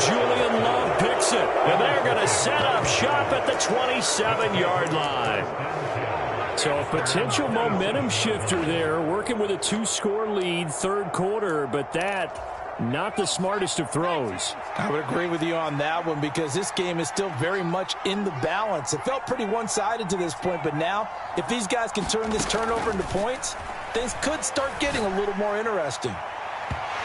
Julian Love picks it, and they're going to set up shop at the 27-yard line. So a potential momentum shifter there, working with a 2-score lead, third quarter, but that not the smartest of throws. I would agree with you on that one because this game is still very much in the balance. It felt pretty one-sided to this point, but now if these guys can turn this turnover into points, things could start getting a little more interesting.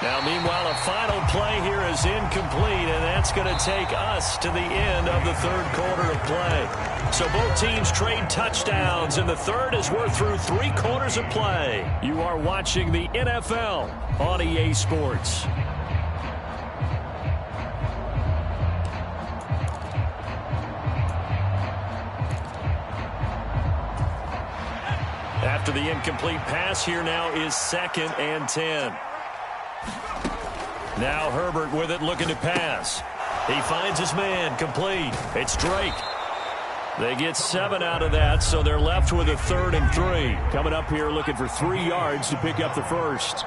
Now, meanwhile, a final play here is incomplete, and that's going to take us to the end of the third quarter of play. So both teams trade touchdowns, and the third as we're through 3 quarters of play. You are watching the NFL on EA Sports. After the incomplete pass, here now is 2nd and 10. Now Herbert with it, looking to pass. He finds his man, complete. It's Drake. They get 7 out of that, so they're left with a 3rd and 3. Coming up here looking for 3 yards to pick up the first.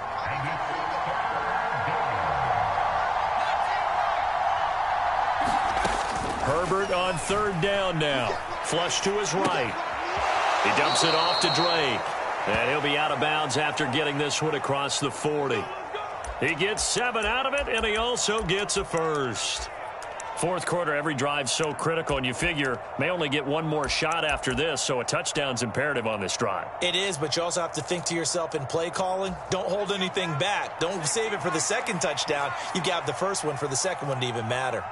Herbert on 3rd down now. Flush to his right. He dumps it off to Drake. And he'll be out of bounds after getting this one across the 40. He gets 7 out of it, and he also gets a first. Fourth quarter, every drive so critical, and you figure may only get one more shot after this, so a touchdown's imperative on this drive. It is, but you also have to think to yourself in play calling, don't hold anything back. Don't save it for the second touchdown. You got the first one for the second one to even matter.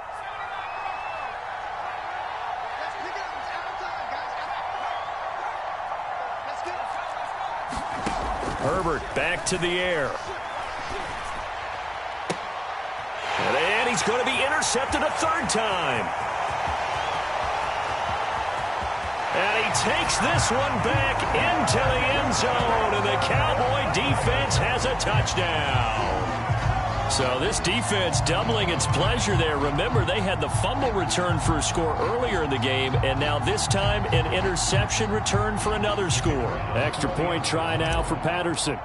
Herbert back to the air. And he's going to be intercepted a 3rd time. And he takes this one back into the end zone, and the Cowboy defense has a touchdown. So this defense doubling its pleasure there. Remember, they had the fumble return for a score earlier in the game, and now this time an interception return for another score. Extra point try now for Patterson.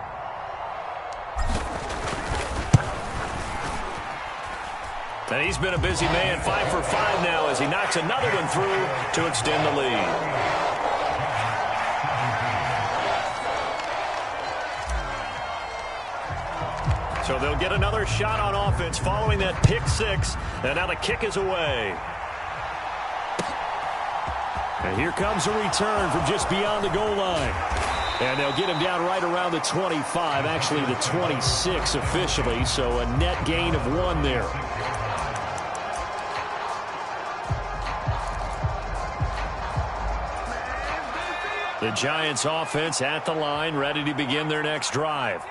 And he's been a busy man, 5 for 5 now as he knocks another one through to extend the lead. So they'll get another shot on offense following that pick 6, and now the kick is away. And here comes a return from just beyond the goal line. And they'll get him down right around the 25, actually the 26 officially, so a net gain of 1 there. The Giants offense at the line, ready to begin their next drive.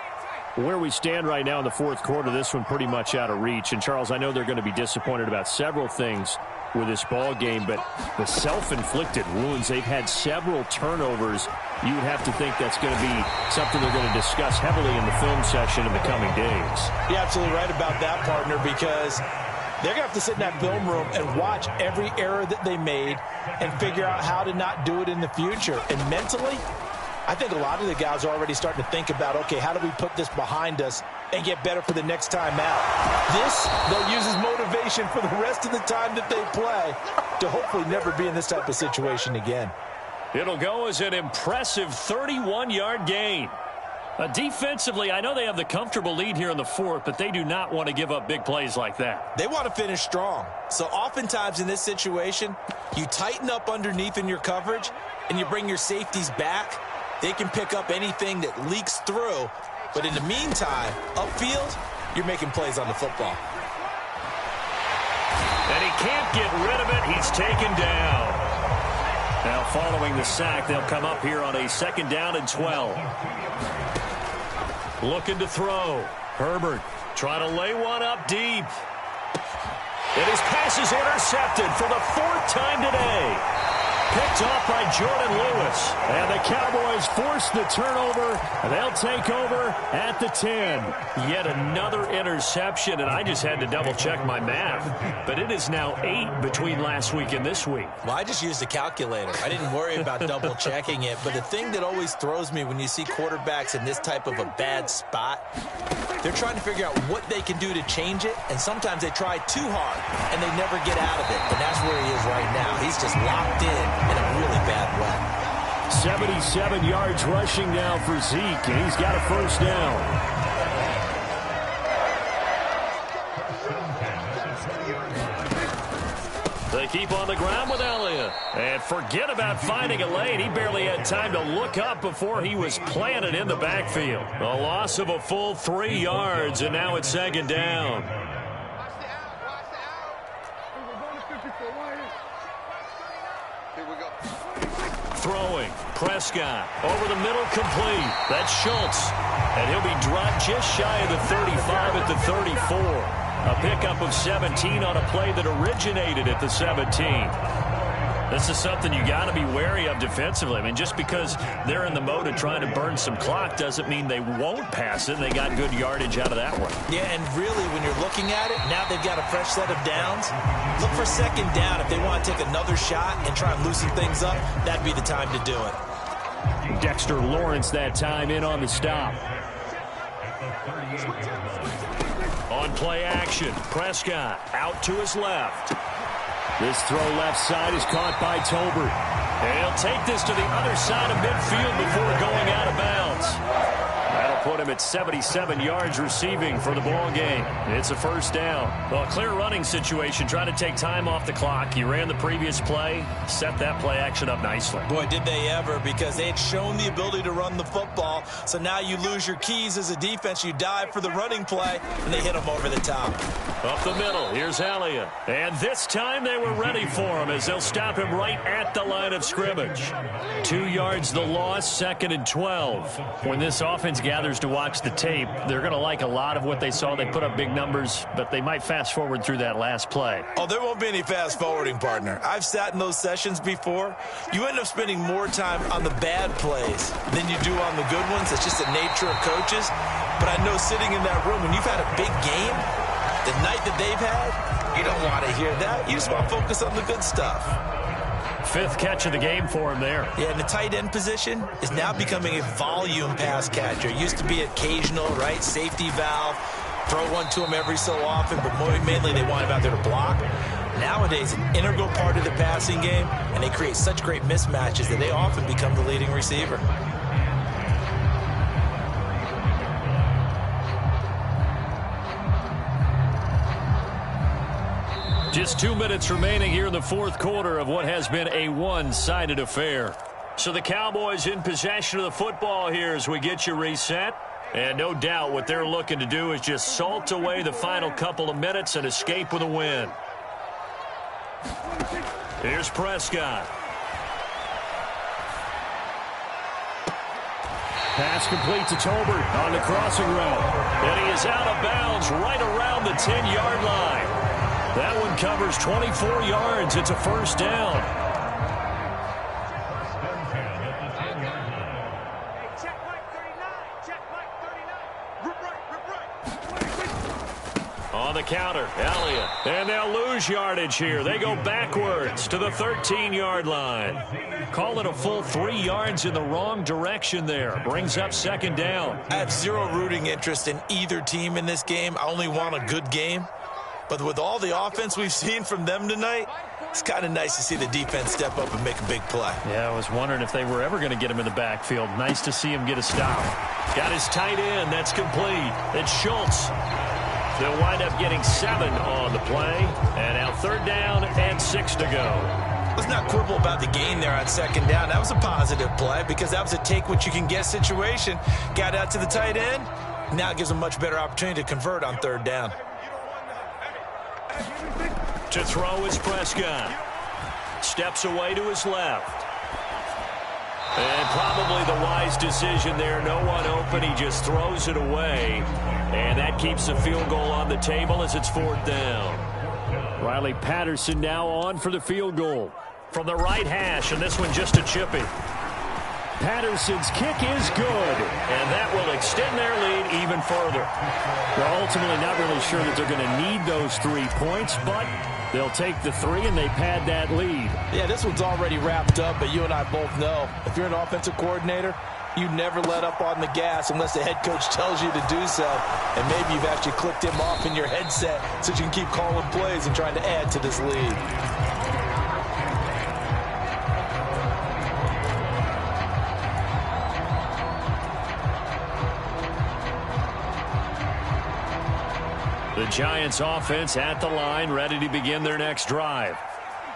Where we stand right now in the fourth quarter, this one pretty much out of reach. And, Charles, I know they're going to be disappointed about several things with this ball game, but the self-inflicted wounds, they've had several turnovers. You would have to think that's going to be something they're going to discuss heavily in the film session in the coming days. You're absolutely right about that, partner, because they're going to have to sit in that film room and watch every error that they made and figure out how to not do it in the future. And mentally, I think a lot of the guys are already starting to think about, okay, how do we put this behind us and get better for the next time out? This, they'll use as motivation for the rest of the time that they play to hopefully never be in this type of situation again. It'll go as an impressive 31-yard gain. Defensively, I know they have the comfortable lead here in the fourth, but they do not want to give up big plays like that. They want to finish strong. So oftentimes in this situation, you tighten up underneath in your coverage, and you bring your safeties back. They can pick up anything that leaks through. But in the meantime, upfield, you're making plays on the football. And he can't get rid of it. He's taken down. Now following the sack, they'll come up here on a 2nd down and 12. Looking to throw. Herbert trying to lay one up deep. And his pass is intercepted for the 4th time today. Picked off by Jordan Lewis. And the Cowboys force the turnover. And they'll take over at the 10. Yet another interception, and I just had to double-check my math. But it is now 8 between last week and this week. Well, I just used a calculator. I didn't worry about double-checking it. But the thing that always throws me when you see quarterbacks in this type of a bad spot, they're trying to figure out what they can do to change it. And sometimes they try too hard, and they never get out of it. And that's where he is right now. He's just locked in a really bad way. 77 yards rushing now for Zeke, and he's got a 1st down. They keep on the ground with Elliott. And forget about finding a lane. He barely had time to look up before he was planted in the backfield. A loss of a full 3 yards, and now it's 2nd down. Throwing. Prescott over the middle, complete. That's Schultz. And he'll be dropped just shy of the 35 at the 34. A pickup of 17 on a play that originated at the 17. This is something you got to be wary of defensively. I mean, just because they're in the mode of trying to burn some clock doesn't mean they won't pass it. And they got good yardage out of that one. Yeah, and really, when you're looking at it, now they've got a fresh set of downs. Look for 2nd down. If they want to take another shot and try and loosen things up, that'd be the time to do it. Dexter Lawrence that time in on the stop. On play action, Prescott out to his left. This throw left side is caught by Tolbert. And he'll take this to the other side of midfield before going out of bounds. That'll put him at 77 yards receiving for the ball game. It's a 1st down. Well, a clear running situation, trying to take time off the clock. You ran the previous play, set that play action up nicely. Boy, did they ever, because they had shown the ability to run the football. So now you lose your keys as a defense. You dive for the running play, and they hit him over the top. Up the middle, here's Elliott. And this time they were ready for him as they'll stop him right at the line of scrimmage. 2 yards the loss, 2nd and 12. When this offense gathers to watch the tape, they're going to like a lot of what they saw. They put up big numbers, but they might fast forward through that last play. Oh, there won't be any fast forwarding, partner. I've sat in those sessions before. You end up spending more time on the bad plays than you do on the good ones. It's just the nature of coaches. But I know sitting in that room, when you've had a big game, the night that they've had, you don't want to hear that. You just want to focus on the good stuff. 5th catch of the game for him there. Yeah, and the tight end position is now becoming a volume pass catcher. It used to be occasional, right? Safety valve, throw one to him every so often, but mainly they want him out there to block. Nowadays, an integral part of the passing game, and they create such great mismatches that they often become the leading receiver. Just 2 minutes remaining here in the 4th quarter of what has been a one-sided affair. So the Cowboys in possession of the football here as we get you reset. And no doubt what they're looking to do is just salt away the final couple of minutes and escape with a win. Here's Prescott. Pass complete to Tolbert on the crossing route. And he is out of bounds right around the 10-yard line. That one covers 24 yards. It's a 1st down. On the counter, Elliott. And they'll lose yardage here. They go backwards to the 13-yard line. Call it a full 3 yards in the wrong direction there. Brings up 2nd down. I have zero rooting interest in either team in this game. I only want a good game. But with all the offense we've seen from them tonight, it's kind of nice to see the defense step up and make a big play. Yeah, I was wondering if they were ever going to get him in the backfield. Nice to see him get a stop. Got his tight end. That's complete. It's Schultz. They'll wind up getting 7 on the play. And now 3rd down and 6 to go. Let's not quibble about the gain there on 2nd down. That was a positive play because that was a take-what-you-can-get situation. Got out to the tight end. Now it gives them a much better opportunity to convert on 3rd down. To throw is Prescott. Steps away to his left. And probably the wise decision there. No one open. He just throws it away. And that keeps the field goal on the table as it's 4th down. Riley Patterson now on for the field goal. From the right hash, and this one just a chippy. Patterson's kick is good. And that will extend their lead even further. They're ultimately not really sure that they're going to need those 3 points, but they'll take the 3 and they pad that lead. Yeah, this one's already wrapped up, but you and I both know if you're an offensive coordinator, you never let up on the gas unless the head coach tells you to do so. And maybe you've actually clicked him off in your headset so you can keep calling plays and trying to add to this lead. The Giants offense at the line, ready to begin their next drive.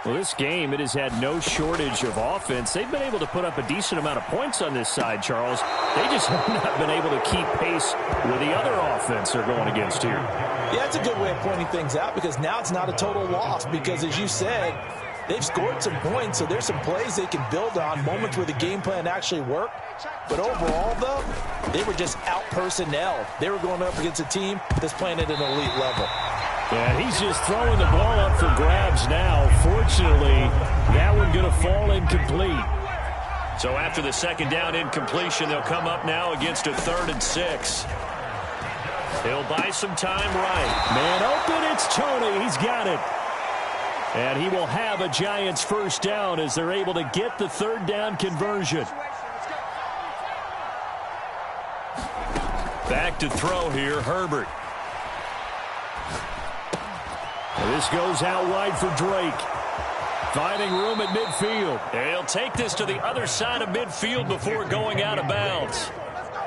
Well, this game, it has had no shortage of offense. They've been able to put up a decent amount of points on this side, Charles. They just have not been able to keep pace with the other offense they're going against here. Yeah, it's a good way of pointing things out because now it's not a total loss because, as you said, they've scored some points, so there's some plays they can build on, moments where the game plan actually worked. But overall, though, they were just out-personnel. They were going up against a team that's playing at an elite level. Yeah, he's just throwing the ball up for grabs now. Fortunately, that one going to fall incomplete. So after the 2nd down incompletion, they'll come up now against a 3rd and 6. He'll buy some time right. Man open, it's Tony. He's got it. And he will have a Giants 1st down as they're able to get the 3rd down conversion. Back to throw here, Herbert. This goes out wide for Drake. Finding room at midfield. He'll take this to the other side of midfield before going out of bounds.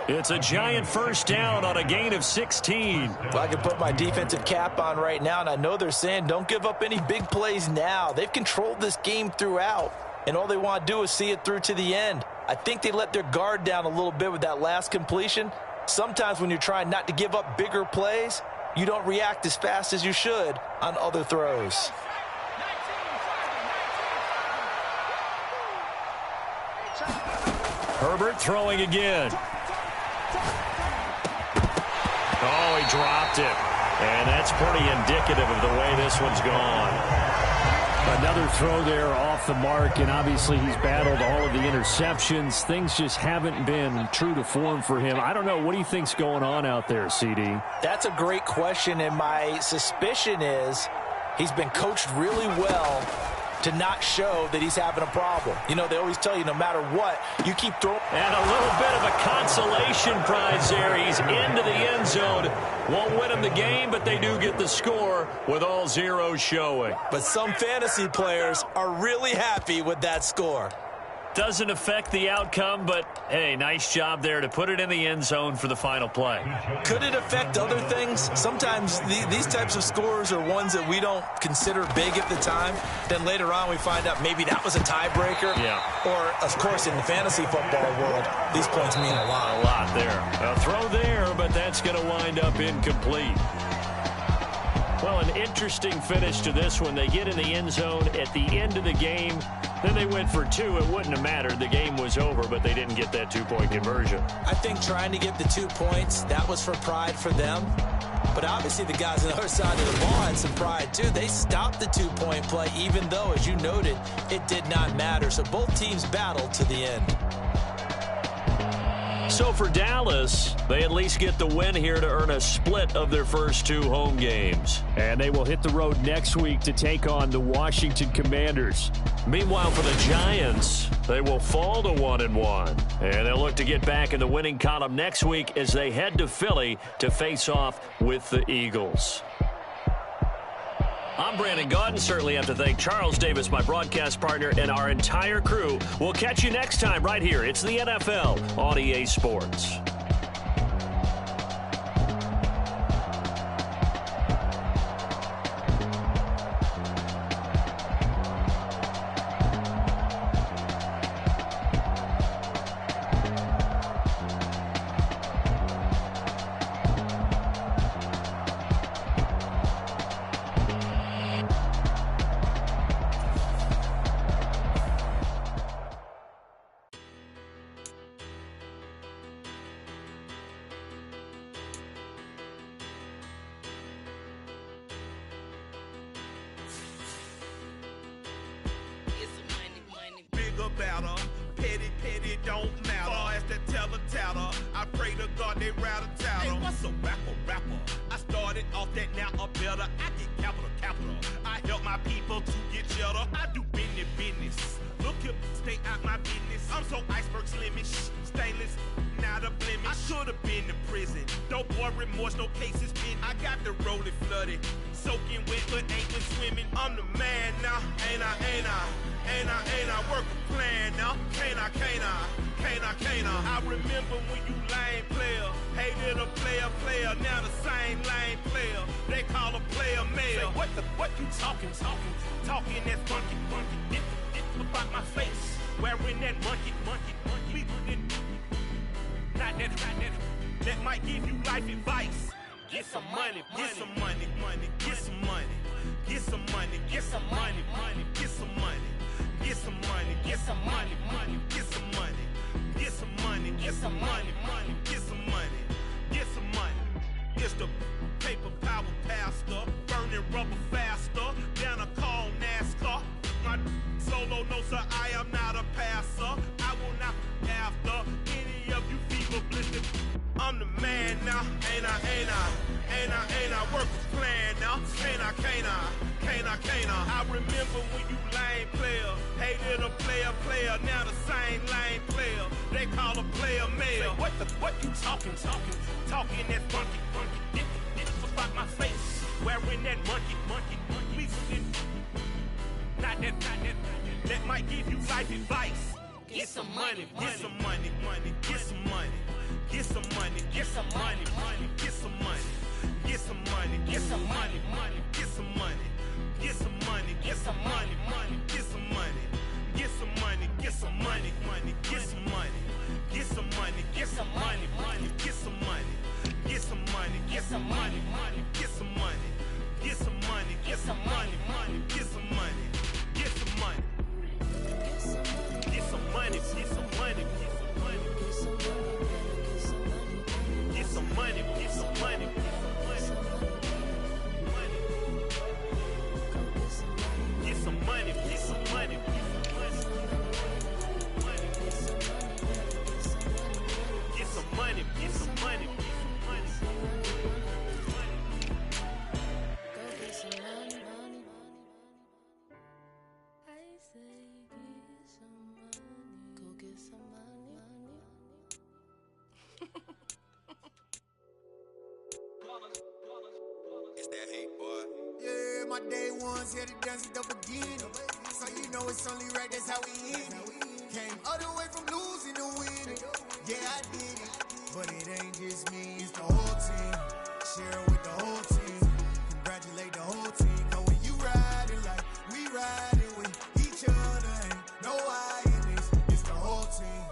It's a Giant 1st down on a gain of 16. Well, I can put my defensive cap on right now, and I know they're saying don't give up any big plays now. They've controlled this game throughout, and all they want to do is see it through to the end. I think they let their guard down a little bit with that last completion. Sometimes when you're trying not to give up bigger plays, you don't react as fast as you should on other throws. Herbert throwing again. Oh, he dropped it. And that's pretty indicative of the way this one's gone. Another throw there off the mark, and obviously he's battled all of the interceptions. Things just haven't been true to form for him. I don't know. What do you think's going on out there, CD? That's a great question, and my suspicion is he's been coached really well to not show that he's having a problem. You know, they always tell you no matter what, you keep throwing. And a little bit of a consolation prize there. He's into the end zone. Won't win him the game, but they do get the score with all zeros showing. But some fantasy players are really happy with that score. Doesn't affect the outcome, but, hey, nice job there to put it in the end zone for the final play. Could it affect other things? Sometimes these types of scores are ones that we don't consider big at the time. Then later on we find out maybe that was a tiebreaker. Yeah. Or, of course, in the fantasy football world, these points mean a lot. A lot there. A throw there, but that's going to wind up incomplete. Well, an interesting finish to this one. They get in the end zone at the end of the game. Then they went for 2. It wouldn't have mattered. The game was over, but they didn't get that 2-point conversion. I think trying to get the 2 points, that was for pride for them. But obviously the guys on the other side of the ball had some pride too. They stopped the 2-point play, even though, as you noted, it did not matter. So both teams battled to the end. So for Dallas, they at least get the win here to earn a split of their first 2 home games. And they will hit the road next week to take on the Washington Commanders. Meanwhile, for the Giants, they will fall to 1-1. And they'll look to get back in the winning column next week as they head to Philly to face off with the Eagles. I'm Brandon Gaudin. Certainly have to thank Charles Davis, my broadcast partner, and our entire crew. We'll catch you next time right here. It's the NFL on EA Sports. My day ones here to dance at the beginning. So you know it's only right, that's how we end it. Came all the way from losing to winning. Yeah, I did it. But it ain't just me, it's the whole team. Share it with the whole team. Congratulate the whole team. Cause when you riding like we riding with each other, ain't no I in this. It's the whole team.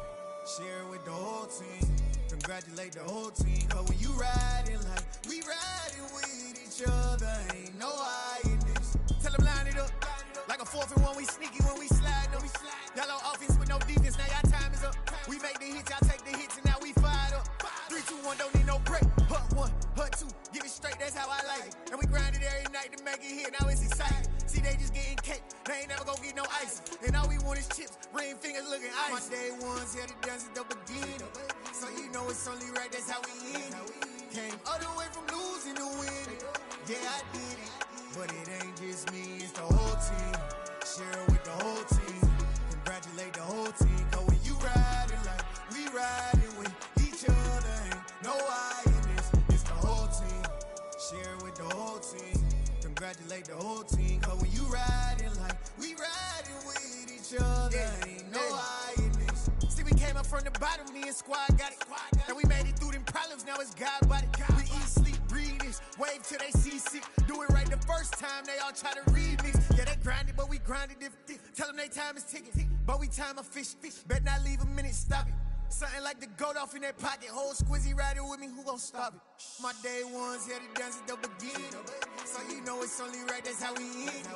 Share it with the whole team. Congratulate the whole team. Cause when you riding like we riding with each other, ain't no I in this. Tell them line it up. Like a 4th and 1, we sneaky when we slide them. Y'all on offense with no defense, now y'all time is up. We make the hits, y'all take the hits, and now we fired up. 3, 2, 1, don't need no break. Hut 1, hut 2, give it straight, that's how I like it. And we grind it every night to make it hit, now it's exciting. See, they just getting cake, they ain't never gonna get no ice. And all we want is chips, ring fingers looking ice. My day ones here to dance at the beginning. So you know it's only right, that's how we end it. Came all the way from losing to winning. Yeah, I did it. But it ain't just me, it's the whole team. Share it with the whole team. Congratulate the whole team. Cause when you riding like we riding with each other, ain't no I in this. It's the whole team. Share it with the whole team. Congratulate the whole team, cause when you riding like we riding with each other, ain't no hiding this. See, we came up from the bottom, me and squad got it. And we made it through them problems, now it's God body. We eat, sleep, breathe this, wave till they seasick. Do it right the first time, they all try to remix. Yeah, they grinded, but we grinded different. Tell them they time is ticking, but we time a fish. Bet not leave a minute, stop it. Something like the goat off in their pocket. Whole squizzy riding with me, who gon' stop it? My day ones here to dance at the beginning. So you know it's only right, that's how we end.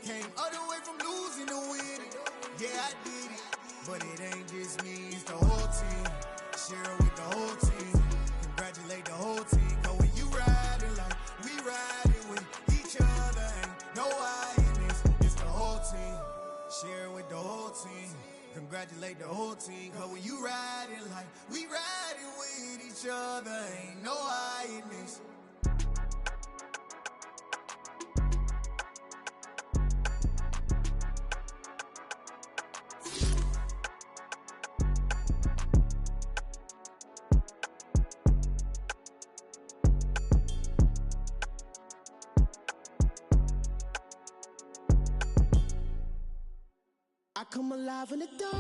Came all the way from losing to winning. Yeah, I did it, but it ain't just me, it's the whole team. Share it with the whole team. Congratulate the whole team. Cause when you riding like we riding with each other, ain't no hiding this, it's the whole team. Share it with the whole team. Congratulate the whole team, cause when you riding like we riding with each other, ain't no hiding this. I come alive in the dark,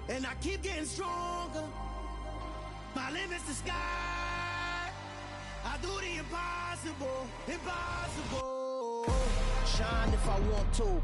and I keep getting stronger. My limit's the sky. I do the impossible, impossible. Shine if I want to.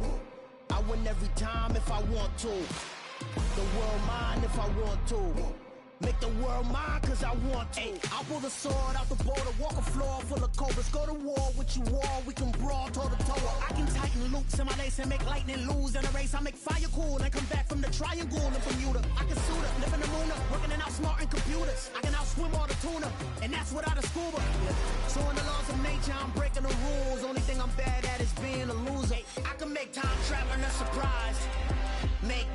I win every time if I want to. The world mine if I want to. Make the world mine cause I want to. I pull the sword out the border, walk a floor full of cobras. Go to war with you all, we can brawl toe to toe. I can tighten loops in my lace and make lightning lose in a race. I make fire cool and come back from the triangle in Bermuda. I can suit up, live in the moon up, working and outsmarting computers. I can outswim all the tuna, and that's without a scuba. So in the laws of nature, I'm breaking the rules. Only thing I'm bad at is being a loser. I can make time traveling a surprise. Make